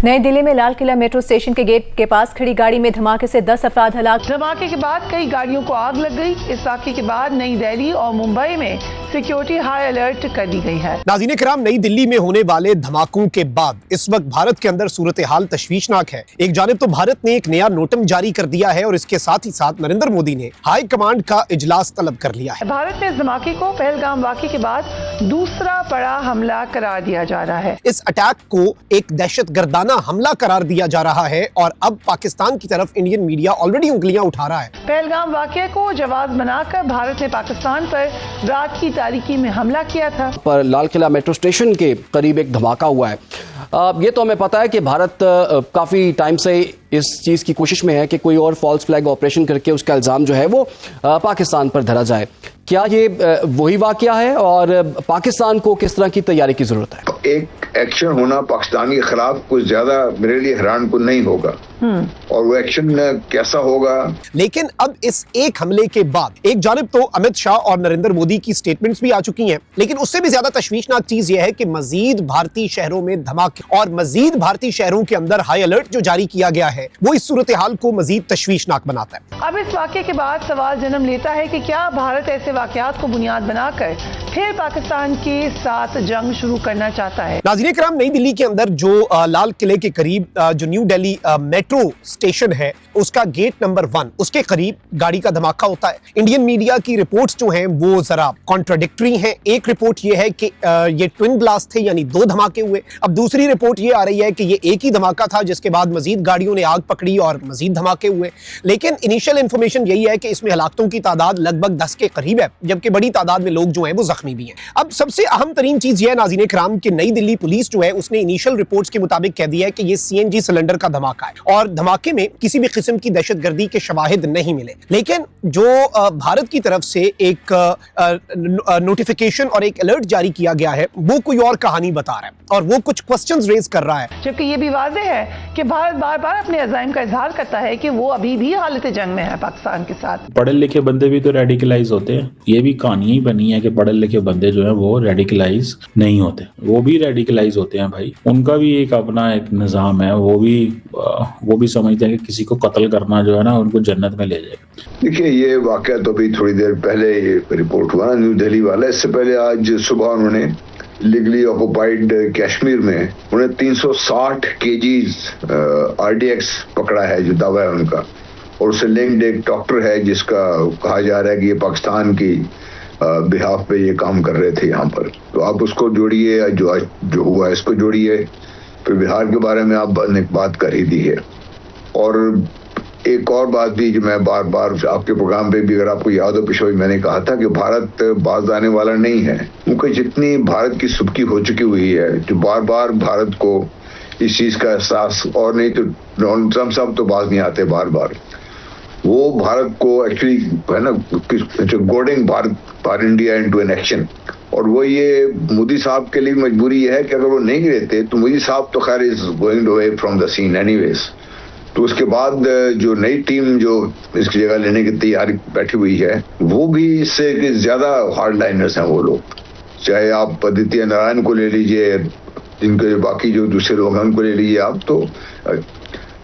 नई दिल्ली में Lal Qila metro station के गेट के पास खड़ी गाड़ी में धमाके से 10 अफराद हलाक। धमाके के बाद कई गाड़ियों को आग लग गई। इस वाक़े के बाद नई दिल्ली और मुंबई में सिक्योरिटी हाई अलर्ट कर दी गई है। नाज़रीन किराम, नई दिल्ली में होने वाले धमाकों के बाद इस वक्त भारत के अंदर सूरत हाल तशवीशनाक है। एक जानिब तो भारत ने एक नया नोटम जारी कर दिया है और इसके साथ ही साथ नरेंद्र मोदी ने हाई कमांड का इजलास तलब कर लिया है। भारत में इस धमाके को पहलगाम वाक़े के बाद दूसरा बड़ा हमला करार दिया जा रहा है। इस अटैक को एक दहशतगर्दाना हमला करार दिया जा रहा है और अब पाकिस्तान की तरफ इंडियन मीडिया ऑलरेडी उंगलियां उठा रहा है। पहलगाम वाक़े को जवाब बनाकर भारत ने पाकिस्तान पर रात की तारीकी में हमला किया था। पर लाल किला मेट्रो स्टेशन के करीब एक धमाका हुआ है। ये तो हमें पता है कि भारत काफ़ी टाइम से इस चीज़ की कोशिश में है कि कोई और फॉल्स फ्लैग ऑपरेशन करके उसका इल्ज़ाम जो है वो पाकिस्तान पर धरा जाए। क्या ये वही वाकया है और पाकिस्तान को किस तरह की तैयारी की ज़रूरत है? एक एक्शन होना पाकिस्तान के खिलाफ कुछ ज्यादा मेरे लिए हैरान कुन नहीं होगा और वो एक्शन कैसा होगा। लेकिन अब इस एक हमले के बाद एक जानिब तो अमित शाह और नरेंद्र मोदी की स्टेटमेंट्स भी आ चुकी हैं, लेकिन उससे भी ज्यादा तशवीशनाक चीज यह है कि मजीद भारतीय शहरों में धमाके और मजीद भारतीय शहरों के अंदर हाई अलर्ट जो जारी किया गया है वो इस सूरत हाल को मजीद तशवीशनाक बनाता है। अब इस वाक़े के बाद सवाल जन्म लेता है कि क्या भारत ऐसे वाक़यात को बुनियाद बनाकर फिर पाकिस्तान के साथ जंग शुरू करना चाहता है? नाज़रीन किराम, नई दिल्ली के अंदर जो लाल किले के करीब जो न्यू दिल्ली मेट्रो स्टेशन है उसका गेट नंबर 1 उसके करीब गाड़ी का धमाका होता है। इंडियन मीडिया की रिपोर्ट्स जो हैं वो जरा कॉन्ट्राडिक्टरी हैं। एक रिपोर्ट ये है कि ये ट्विन ब्लास्ट थे, यानी 2 धमाके हुए। अब दूसरी रिपोर्ट ये आ रही है कि ये एक ही धमाका था जिसके बाद मजीद गाड़ियों ने आग पकड़ी और मजीद धमाके हुए। लेकिन इनिशियल इंफॉर्मेशन यही है कि इसमें हलाकतों की तादाद लगभग 10 के करीब है, जबकि बड़ी तादाद में लोग जो हैं वो जख्मी भी हैं। अब सबसे अहम तरीन चीज ये है नाज़रीन किराम कि नई दिल्ली पुलिस जो है उसने इनिशियल रिपोर्ट्स के मुताबिक कह दिया है कि ये सीएनजी सिलेंडर का धमाका है और धमाके में किसी भी किस्म की दहशतगर्दी के शवाहिद नहीं मिले। लेकिन जो भारत की तरफ से एक नोटिफिकेशन और एक अलर्ट जारी किया गया है वो कोई और कहानी बता रहा है और वो कुछ क्वेश्चंस रेज कर रहा है। जबकि ये भी वाज़ेह है कि भारत बार बार अपने अज़ाइम का इजहार करता है कि वो अभी भी हालत जंग में है पाकिस्तान के साथ। पढ़े लिखे बंदे भी तो रेडिकलाइज होते हैं। ये भी कहानी ही बनी है कि पढ़े लिखे बंदे जो है वो रेडिकलाइज नहीं होते, वो भी रेडिकलाइज होते हैं भाई। उनका भी एक अपना एक निज़ाम है, वो भी समझते हैं कि किसी को कत्ल करना जो है ना उनको जन्नत में ले जाए। देखिए, ये वाकया तो अभी थोड़ी देर पहले ये रिपोर्ट हुआ न्यू दिल्ली वाला। इससे पहले आज सुबह उन्होंने लीगली ऑक्युपाइड कश्मीर में उन्हें 360 केजीज RDX पकड़ा है, जो दावा है उनका, और उससे लिंक्ड एक डॉक्टर है जिसका कहा जा रहा है कि ये पाकिस्तान की बिहाफ पे ये काम कर रहे थे यहाँ पर। तो आप उसको जोड़िए, जो हुआ इसको जोड़िए, फिर बिहार के बारे में आप ने बात कर ही दी है। और एक और बात भी जो मैं बार बार आपके प्रोग्राम पे भी, अगर आपको याद हो, पिछले मैंने कहा था कि भारत बाज आने वाला नहीं है, क्योंकि जितनी भारत की सुबकी हो चुकी हुई है, जो बार बार भारत को इस चीज का एहसास, और नहीं तो ट्रम्प साहब तो बाज नहीं आते बार बार, वो भारत को एक्चुअली है ना goading Bharat India into an action. और वो ये मोदी साहब के लिए मजबूरी है कि अगर वो नहीं रहते तो मोदी साहब तो खैर is going away from the scene anyways. तो उसके बाद जो नई टीम जो इसकी जगह लेने की तैयारी बैठी हुई है वो भी इससे ज्यादा हार्ड लाइनर्स हैं वो लोग। चाहे आप आदित्य नारायण को ले लीजिए, जिनके बाकी जो दूसरे लोग हैं उनको ले लीजिए आप। तो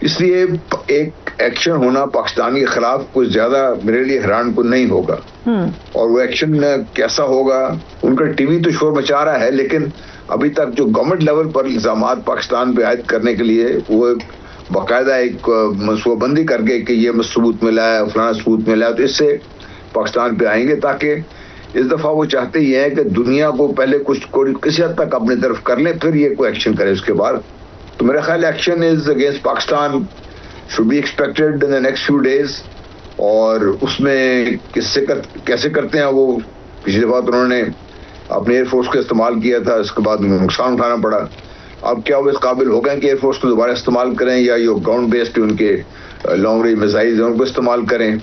इसलिए एक एक्शन होना पाकिस्तान के खिलाफ कुछ ज्यादा मेरे लिए हैरान कुन नहीं होगा और वो एक्शन कैसा होगा। उनका टीवी तो शोर मचा रहा है, लेकिन अभी तक जो गवर्नमेंट लेवल पर इल्जामात पाकिस्तान पे आयद करने के लिए वो बाकायदा एक मनसूबाबंदी करके कि ये सबूत मिला है, फलाना सबूत मिला है, तो इससे पाकिस्तान पे आएंगे, ताकि इस दफा वो चाहते ही है कि दुनिया को पहले कुछ किसी हद तक अपनी तरफ कर ले, फिर ये कोई एक्शन करे उसके बाद। तो मेरा ख्याल action is against Pakistan should be expected in the next few days. और उसमें कैसे करते हैं वो, पिछली दफा तो उन्होंने अपने एयरफोर्स को इस्तेमाल किया था, इसके बाद नुकसान उठाना पड़ा। अब क्या वो इस काबिल हो गए कि एयरफोर्स को दोबारा इस्तेमाल करें, या ये ग्राउंड बेस्ड उनके लॉन्ग रेंज मिसाइल्स हैं उनको इस्तेमाल करें,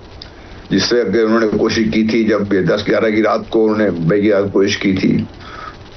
जिससे उन्होंने कोशिश की थी जब 10-11 की रात को उन्होंने कोशिश की थी।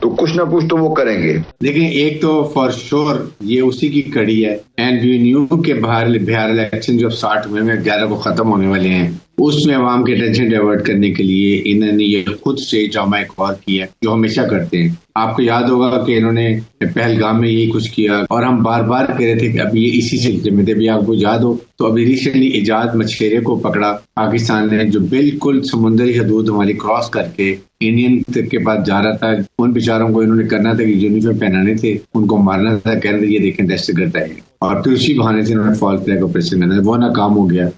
तो कुछ ना कुछ तो वो करेंगे। देखिए, एक तो फॉर श्योर ये उसी की कड़ी है, एंड वी न्यू के बिहार इलेक्शन जब स्टार्ट हुए हैं 11 को खत्म होने वाले हैं, उसमें अवाम के अटेंशन डाइवर्ट करने के लिए इन्होंने ये खुद से ड्रामा एक और किया जो हमेशा करते हैं। आपको याद होगा कि इन्होंने पहलगाम में यही कुछ किया और हम बार बार कह रहे थे कि अब ये इसी सिलसिले में थे। भी आपको याद हो तो अभी रिसेंटली इजाद मछेरे को पकड़ा पाकिस्तान ने, जो बिल्कुल समुद्री हदूद हमारी क्रॉस करके इंडियन तक के पास जा रहा था। उन बेचारों को इन्होंने करना था कि यूनिफॉर्म पहनाने थे, उनको मारना था, कह रहे थे ये देखें दहशतगर्द है, और फिर उसी बहाने से इन्होंने फॉल्स फ्लैग ऑपरेशन करना, वो नाकाम हो गया।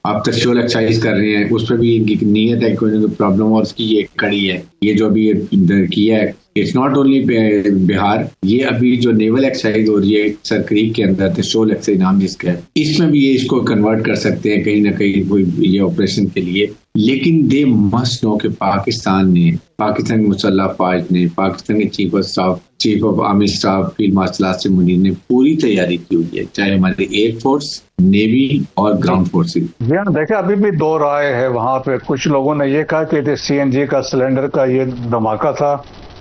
आप तशोल एक्सरसाइज कर रहे हैं, उस पर भी इनकी नीयत है, कोई ना कोई प्रॉब्लम और उसकी ये कड़ी है। ये जो अभी किया है, इट्स नॉट ओनली बिहार, ये अभी जो नेवल एक्सरसाइज हो रही है सरक्रीक के अंदर, तशोल एक्सरसाइज नाम जिसका है, इसमें भी ये इसको कन्वर्ट कर सकते हैं कहीं ना कहीं कोई ये ऑपरेशन के लिए। लेकिन दे मस्ट नो कि पाकिस्तान की मुसल्लह फौज ने, पाकिस्तान के chief of army staff field marshal Asim Munir ने पूरी तैयारी की हुई है, चाहे हमारे एयरफोर्स, नेवी और ग्राउंड फोर्सेज। जी हाँ, देखिए अभी भी दो राय है वहाँ पे। कुछ लोगों ने ये कहा कि CNG का सिलेंडर का ये धमाका था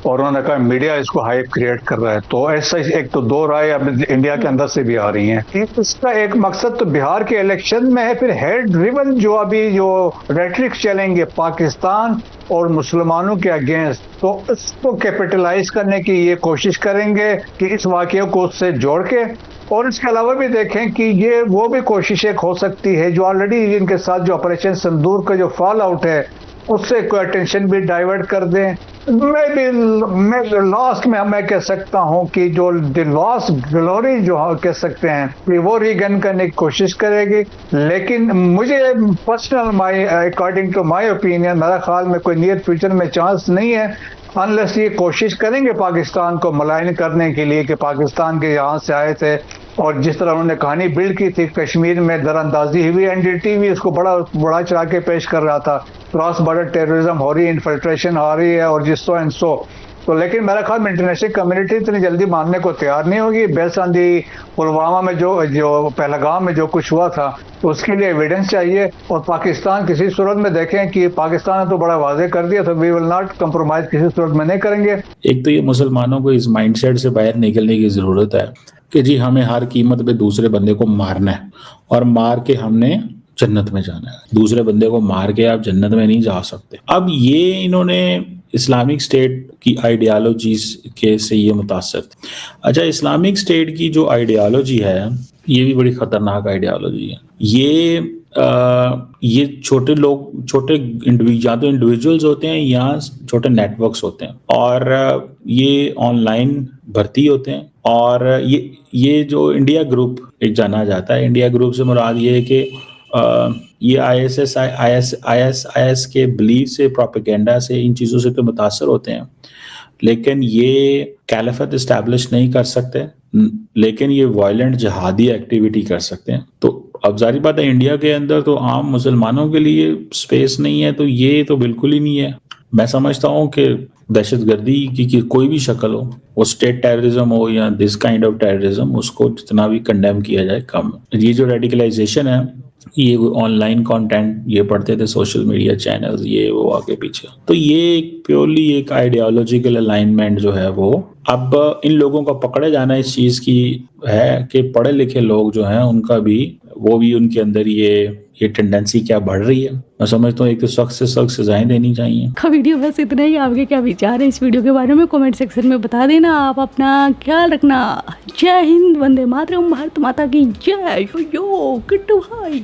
और उन्होंने कहा मीडिया इसको हाइप क्रिएट कर रहा है। तो ऐसा एक तो दो राय अब इंडिया के अंदर से भी आ रही हैं। इसका एक मकसद तो बिहार के इलेक्शन में है, फिर हेड ड्रिवन जो अभी जो रेटरिक चलेंगे पाकिस्तान और मुसलमानों के अगेंस्ट, तो इसको कैपिटलाइज करने की ये कोशिश करेंगे कि इस वाकये को उससे जोड़ के, और इसके अलावा भी देखें कि ये वो भी कोशिश एक हो सकती है जो ऑलरेडी इनके साथ जो ऑपरेशन सिंदूर का जो फॉल आउट है उससे कोई अटेंशन भी डाइवर्ट कर दें। मैं लास्ट में मैं कह सकता हूं कि जो लॉस्ट ग्लोरी जो कह सकते हैं कि वो रीगन करने की कोशिश करेगी। लेकिन मुझे personal according to my opinion, मेरा ख्याल में कोई नियर फ्यूचर में चांस नहीं है अनलेस ये कोशिश करेंगे पाकिस्तान को मलाइन करने के लिए कि पाकिस्तान के यहाँ से आए थे और जिस तरह उन्होंने कहानी बिल्ड की थी कश्मीर में दरअंदाजी हुई, NDTV भी इसको बड़ा चढ़ा के पेश कर रहा था, क्रॉस बॉर्डर टेररिज्म हो रही है, इन्फिल्ट्रेशन हो रही है और जिसो एंड सो। तो लेकिन मेरा ख्याल में इंटरनेशनल कम्युनिटी इतनी जल्दी मानने को तैयार नहीं होगी। बेस्ड ऑन दी पुलवामा में जो पहलगाम में जो कुछ हुआ था, तो उसके लिए एविडेंस चाहिए। और पाकिस्तान किसी सूरत में देखें कि पाकिस्तान ने तो बड़ा वाजे कर दिया, तो वी विल नॉट कंप्रोमाइज, किसी सूरत में नहीं करेंगे। एक तो ये मुसलमानों को इस माइंडसेट से बाहर निकलने की जरूरत है कि जी हमें हर कीमत पे दूसरे बंदे को मारना है और मार के हमने जन्नत में जाना है। दूसरे बंदे को मार के आप जन्नत में नहीं जा सकते। अब ये इन्होंने इस्लामिक स्टेट की आइडियालॉजीज के से ये मुतासर थे। अच्छा, इस्लामिक स्टेट की जो आइडियालॉजी है ये भी बड़ी खतरनाक आइडियालॉजी है। ये छोटे लोग, या तो इंडिविजुअल्स होते हैं या छोटे नेटवर्क्स होते हैं और ये ऑनलाइन भर्ती होते हैं। और ये जो इंडिया ग्रुप एक जाना जाता है, इंडिया ग्रुप से मुराद ये है कि ये IS के बिलीफ से, प्रोपेगेंडा से, इन चीज़ों से तो मुतासर होते हैं, लेकिन ये कैलिफत इस्टेब्लिश नहीं कर सकते, लेकिन ये वायलेंट जिहादी एक्टिविटी कर सकते हैं। तो अब जारी बात है इंडिया के अंदर तो आम मुसलमानों के लिए स्पेस नहीं है, तो ये तो बिल्कुल ही नहीं है। मैं समझता हूँ कि दहशतगर्दी की कोई भी शक्ल हो, वो स्टेट टेररिज्म हो या दिस काइंड ऑफ टेररिज्म, उसको जितना भी कंडेम किया जाए कम। ये जो रेडिकलाइजेशन है, ये ऑनलाइन कंटेंट ये पढ़ते थे, सोशल मीडिया चैनल्स, ये वो आगे पीछे, तो ये प्योरली एक आइडियोलॉजिकल अलाइनमेंट जो है वो अब इन लोगों का पकड़े जाना इस चीज की है कि पढ़े लिखे लोग जो हैं उनका भी वो भी उनके अंदर ये टेंडेंसी क्या बढ़ रही है। मैं समझता हूँ एक तो सख्त से सख्त सजाएं देनी चाहिए। वीडियो बस इतना ही। आपके क्या विचार है इस वीडियो के बारे में कमेंट सेक्शन में बता देना। आप अपना ख्याल रखना। जय हिंद, वंदे मातरम, भारत माता की जय। यो किट्टू भाई।